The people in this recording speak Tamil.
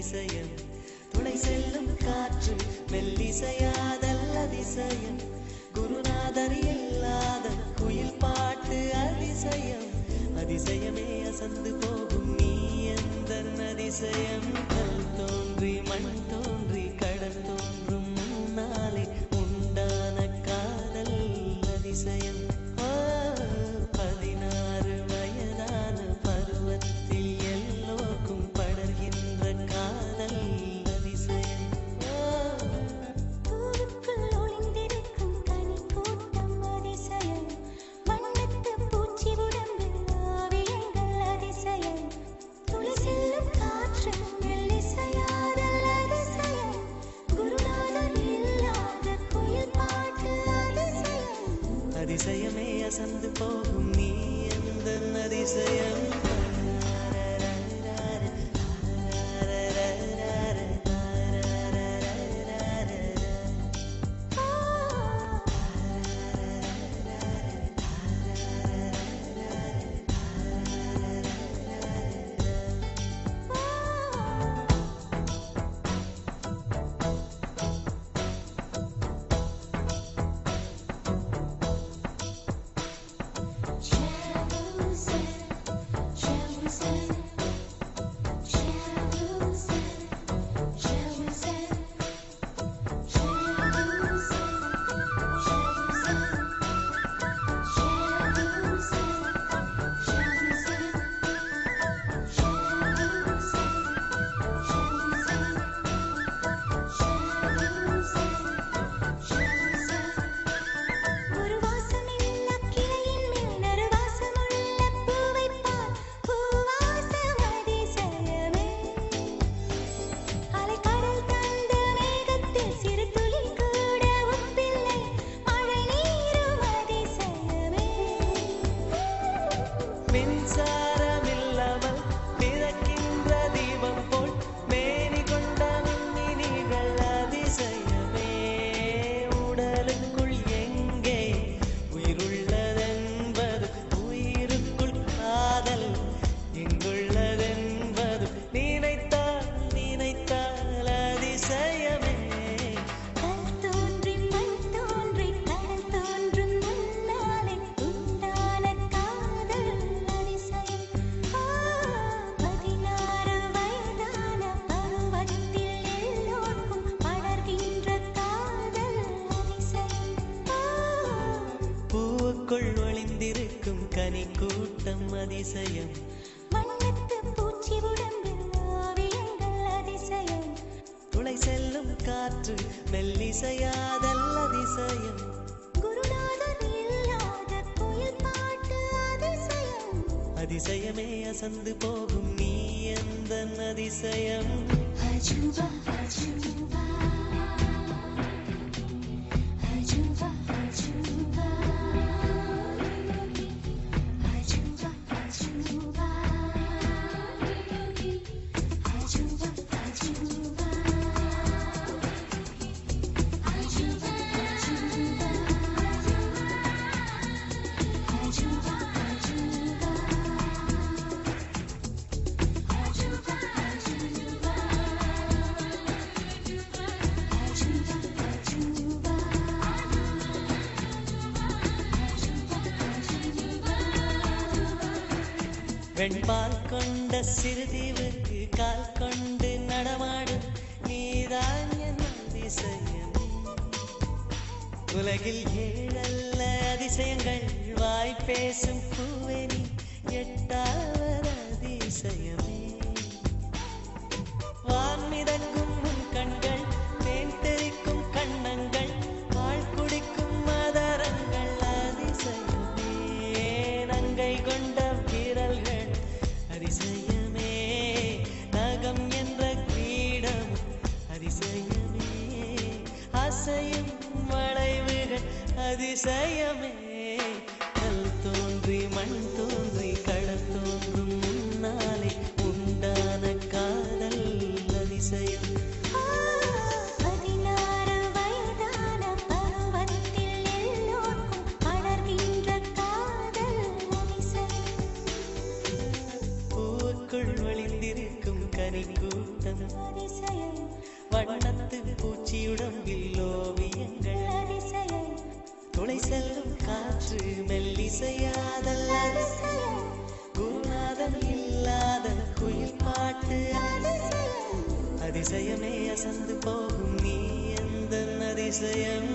அதிசயம் துணை செல்லும் காற்று மெல்லிசையாதல் அதிசயம் குருநாதர் இல்லாத குயில் பாட்டு அதிசயம் அதிசயமே அசந்து போகும் நீ எந்த அதிசயம் கல் தோன்றி மண் தோன்றி கடல் தோன்றும் முன்னாலே உண்டான காதல் அதிசயம் 16 வயதான பருவத்தில் எல்லோருக்கும் படர்கின்ற காதல் அதிசயம் பூவுக்குள் ஒளிந்திருக்கும் கனி கூட்டம் அதிசயம் வண்ணத்து பூச்சி உடம்பில் ஆவியங்கள் அதிசயம் துளி செல்லும் காற்று மெல்லிசையாதல் அதிசயம் குருநாதர் இல்லாத குயில் பாட்டு அதிசயம் அதிசயமே அசந்து போகும் நீ எந்த அதிசயம் மின்சாரமில்லாமல் பிறக்கின்ற தீபம் போல் மேனி கொண்ட மின்மினிகள் அதிசயமே உடலுக்குள் எங்கே உயிருள்ளதென்பது உயிருக்குள் காதல் எங்குள்ளதென்பது நினைத்தால் நினைத்தால் அதிசயமே கல் தோன்றி மண் தோன்றி கடல் தோன்றும் முன்னாலே உண்டான காதல் அதிசயம் 16 வயதான பருவத்தில் எல்லோருக்கும் படர்கின்ற காதல் அதிசயம் பூவுக்குள் ஒளிந்திருக்கும் கனி கூட்டம் அதிசயம் வண்ணத்து பூச்சி உடம்பில் ஆவியங்கள் அதிசயம் துளை செல்லும் காற்று மெல்லிசையாதல் அதிசயம் குருநாதர் இல்லாத குயில் பாட்டு அதிசயம் அதிசயமே அசந்து போகும் நீ எந்த அதிசயம் அஜூபா அஜூபா அஜூபா அஜூபா அஜூபா அஜூபா அஜூபா அஜூபா அஜூபா அஜூபா அஜூபா வெண்பால் கொண்ட சிறுதீவுக்கு கால் கொண்டு நடமாடும் நீதான் என் அதிசயம் உலகில் 7 அதிசயங்கள் வாய் பேசும் பூவெனி 8வது அதிசயமே வான்மிதக்கும் உன் கண்கள் தேன் தெறிக்கும் கண்ணங்கள் பால் குடிக்கும் மதரங்கள் அதிசயமே நங்கை கொண்ட விரல்கள் அதிசயமே நகம் என்ற கிரீடம் அதிசயமே அசையும் வளைவுகள் அதிசயமே கல் தோன்றி மண் தோன்றி கடல் தோன்றும் முன்னாலே உண்டான காதல் அதிசயம் 16 வயதான பருவத்தில் எல்லோருக்கும் படர்கின்ற காதல் அதிசயம் பூவுக்குள் ஒளிந்திருக்கும் கனி தேனி கூட்டம் அதிசயம் வண்ணத்து பூச்சியுடம்பில் ஓவியங்கள் அதிசயம் துளை செல்லும் காற்று மெல்லிசையாதல் அதிசயம் குருநாதம் இல்லாத குயில் பாட்டு அதிசயமே அசந்து போகும் நீ எந்த அதிசயம்